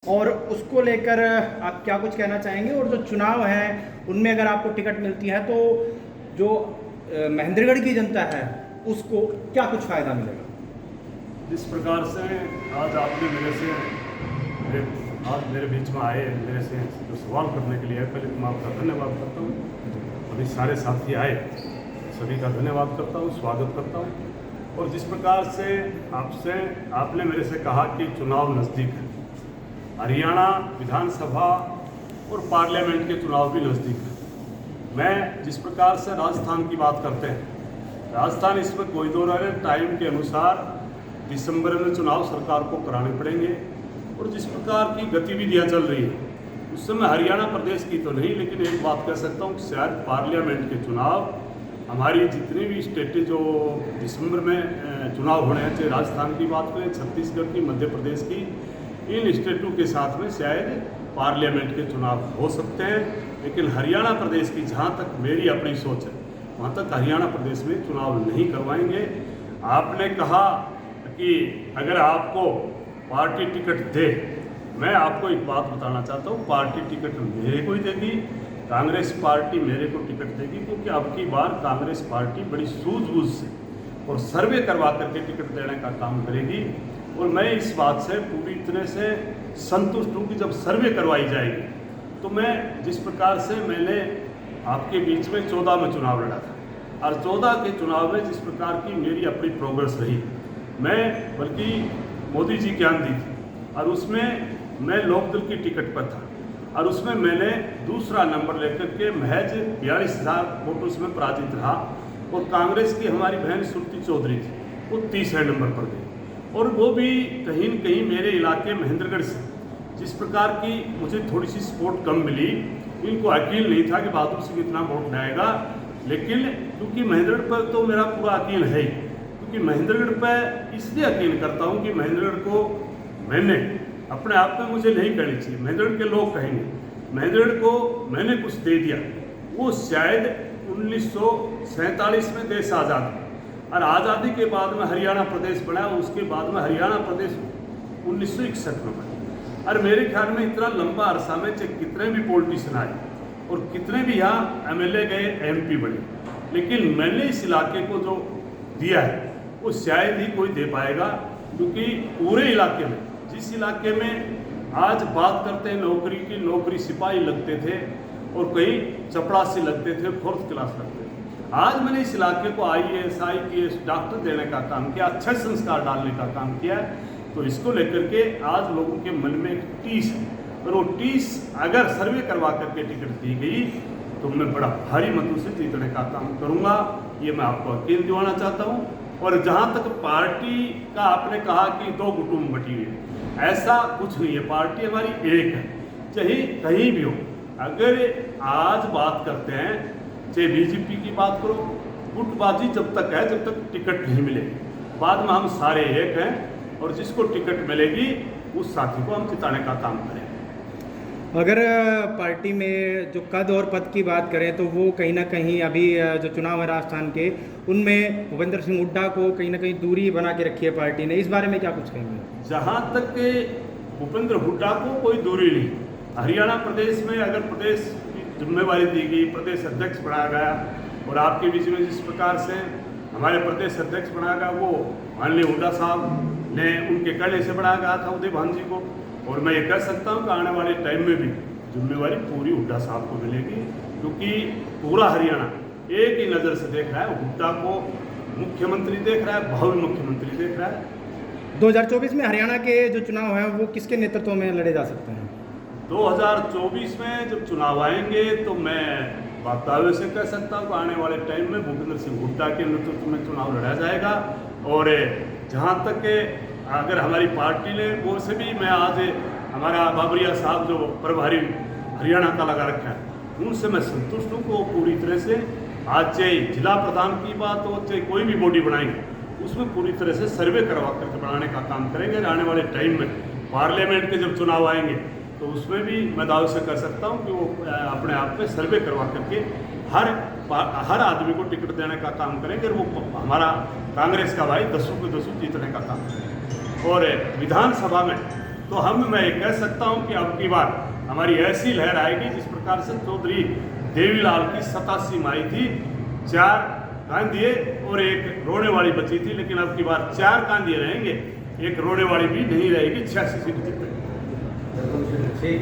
और उसको लेकर आप क्या कुछ कहना चाहेंगे? और जो चुनाव हैं उनमें अगर आपको टिकट मिलती है तो जो महेंद्रगढ़ की जनता है उसको क्या कुछ फ़ायदा मिलेगा? जिस प्रकार से आज आपने मेरे बीच में आए, मेरे से जो सवाल करने के लिए आए, पहले तो मैं आपका धन्यवाद करता हूँ। अभी सारे साथी आए, सभी का धन्यवाद करता हूँ, स्वागत करता हूँ। और जिस प्रकार से आपने मेरे से कहा कि चुनाव नज़दीक है, हरियाणा विधानसभा और पार्लियामेंट के चुनाव भी नज़दीक है। मैं जिस प्रकार से राजस्थान की बात करते हैं, राजस्थान इसमें कोई दो रहे टाइम के अनुसार दिसंबर में चुनाव सरकार को कराने पड़ेंगे। और जिस प्रकार की गतिविधियां चल रही हैं उस समय हरियाणा प्रदेश की तो नहीं, लेकिन एक बात कह सकता हूँ कि शायद पार्लियामेंट के चुनाव हमारी जितनी भी स्टेटें जो दिसंबर में चुनाव होने हैं, चाहे राजस्थान की बात करें, छत्तीसगढ़ की, मध्य प्रदेश की, इन स्टेटों के साथ में शायद पार्लियामेंट के चुनाव हो सकते हैं। लेकिन हरियाणा प्रदेश की जहाँ तक मेरी अपनी सोच है, वहाँ तक हरियाणा प्रदेश में चुनाव नहीं करवाएंगे। आपने कहा कि अगर आपको पार्टी टिकट दे, मैं आपको एक बात बताना चाहता हूँ, पार्टी टिकट मेरे को ही देगी, कांग्रेस पार्टी मेरे को टिकट देगी, क्योंकि अब की बार कांग्रेस पार्टी बड़ी सूझबूझ से और सर्वे करवा करके टिकट देने का काम करेगी। और मैं इस बात से पूरी तरह से संतुष्ट हूँ कि जब सर्वे करवाई जाएगी तो मैं जिस प्रकार से मैंने आपके बीच में 14 में चुनाव लड़ा था और 14 के चुनाव में जिस प्रकार की मेरी अपनी प्रोग्रेस रही, मैं बल्कि मोदी जी ज्ञान दी थी और उसमें मैं लोकदल की टिकट पर था और उसमें मैंने दूसरा नंबर लेकर के महज 42,000 वोटों में पराजित रहा। और कांग्रेस की हमारी बहन सुरती चौधरी थी, वो तीसरे नंबर पर गई और वो भी कहीं न कहीं मेरे इलाके महेंद्रगढ़ से जिस प्रकार की मुझे थोड़ी सी सपोर्ट कम मिली। इनको यकीन नहीं था कि बहादुर सिंह इतना वोट लाएगा, लेकिन क्योंकि महेंद्रगढ़ पर तो मेरा पूरा यकीन है ही, क्योंकि महेंद्रगढ़ पर इसलिए यकीन करता हूँ कि महेंद्रगढ़ को मैंने अपने आप में मुझे नहीं कहनी चाहिए, महेंद्रगढ़ के लोग कहेंगे महेंद्रगढ़ को मैंने कुछ दे दिया। वो शायद 1947 में देश आज़ाद हुआ और आज़ादी के बाद में हरियाणा प्रदेश बना, उसके बाद में हरियाणा प्रदेश 1961 में बना। और मेरे ख्याल में इतना लंबा अरसा में चाहे कितने भी पॉलिटिशियन आए और कितने भी यहाँ एमएलए गए, एमपी बने, लेकिन मैंने इस इलाके को जो दिया है वो शायद ही कोई दे पाएगा। क्योंकि पूरे इलाके में, जिस इलाके में आज बात करते हैं नौकरी की, नौकरी सिपाही लगते थे और कहीं चपड़ासी लगते थे, फोर्थ क्लास लगते थे, आज मैंने इस इलाके को IAS, IPS, डॉक्टर देने का काम किया, अच्छे संस्कार डालने का काम किया। तो इसको लेकर के आज लोगों के मन में एक टीस है और वो टीस अगर सर्वे करवा करके टिकट दी गई तो मैं बड़ा भारी मतों से जीतने का काम करूंगा, ये मैं आपको यकीन दिलाना चाहता हूँ। और जहाँ तक पार्टी का आपने कहा कि 2 गुटों में बटी हुई है, ऐसा कुछ नहीं है, पार्टी हमारी एक है, चाहे कहीं भी हो। अगर आज बात करते हैं, चाहे बीजेपी की बात करो, गुटबाजी जब तक है, जब तक टिकट नहीं मिलेगी, बाद में हम सारे एक हैं और जिसको टिकट मिलेगी उस साथी को हम जिताने का काम करेंगे। अगर पार्टी में जो कद और पद की बात करें तो वो कहीं ना कहीं अभी जो चुनाव है राजस्थान के, उनमें भूपेंद्र सिंह हुड्डा को कहीं ना कहीं दूरी बना के रखी है पार्टी ने, इस बारे में क्या कुछ कहेंगे? जहाँ तक भूपेंद्र हुड्डा को कोई दूरी नहीं, हरियाणा प्रदेश में अगर प्रदेश की जिम्मेवारी दी गई, प्रदेश अध्यक्ष बनाया गया और आपके बीच में जिस प्रकार से हमारे प्रदेश अध्यक्ष बनाया गया, वो माननीय हुड्डा साहब ने उनके कहने से बनाया गया था, उदय भान जी को। और मैं ये कह सकता हूँ कि आने वाले टाइम में भी जिम्मेवारी पूरी हुड्डा साहब को मिलेगी, क्योंकि पूरा हरियाणा एक ही नज़र से देख रहा है, हुड्डा को मुख्यमंत्री देख रहा है, भव्य मुख्यमंत्री देख रहा है। 2024 में हरियाणा के जो चुनाव हैं वो किसके नेतृत्व में लड़े जा सकते हैं? 2024 में जब चुनाव आएंगे तो मैं दावे से कह सकता हूँ कि आने वाले टाइम में भूपेंद्र सिंह हुड्डा के नेतृत्व में चुनाव लड़ा जाएगा। और जहाँ तक अगर हमारी पार्टी ने वो से भी, मैं आज हमारा बाबरिया साहब जो प्रभारी हरियाणा का लगा रखा है, उनसे मैं संतुष्ट हूँ कि वो पूरी तरह से आज चाहे जिला प्रधान की बात हो, चाहे कोई भी बॉडी बनाएंगे, उसमें पूरी तरह से सर्वे करवा करके बनाने का काम करेंगे। आने वाले टाइम में पार्लियामेंट के जब चुनाव आएंगे तो उसमें भी मैं दावे से कर सकता हूँ कि वो अपने आप में सर्वे करवा करके हर आदमी को टिकट देने का काम करेंगे और वो हमारा कांग्रेस का भाई 10 के 10 जीतने का काम करेंगे। और विधानसभा में तो मैं ये कह सकता हूँ कि अब की बार हमारी ऐसी लहर आएगी जिस प्रकार से चौधरी देवीलाल की 87 माई थी, 4 कांदिए और एक रोने वाली बची थी, लेकिन अब की बार 4 कांदिए रहेंगे, एक रोने वाली भी नहीं रहेगी। 86 सीट जीतेंगे। ठीक।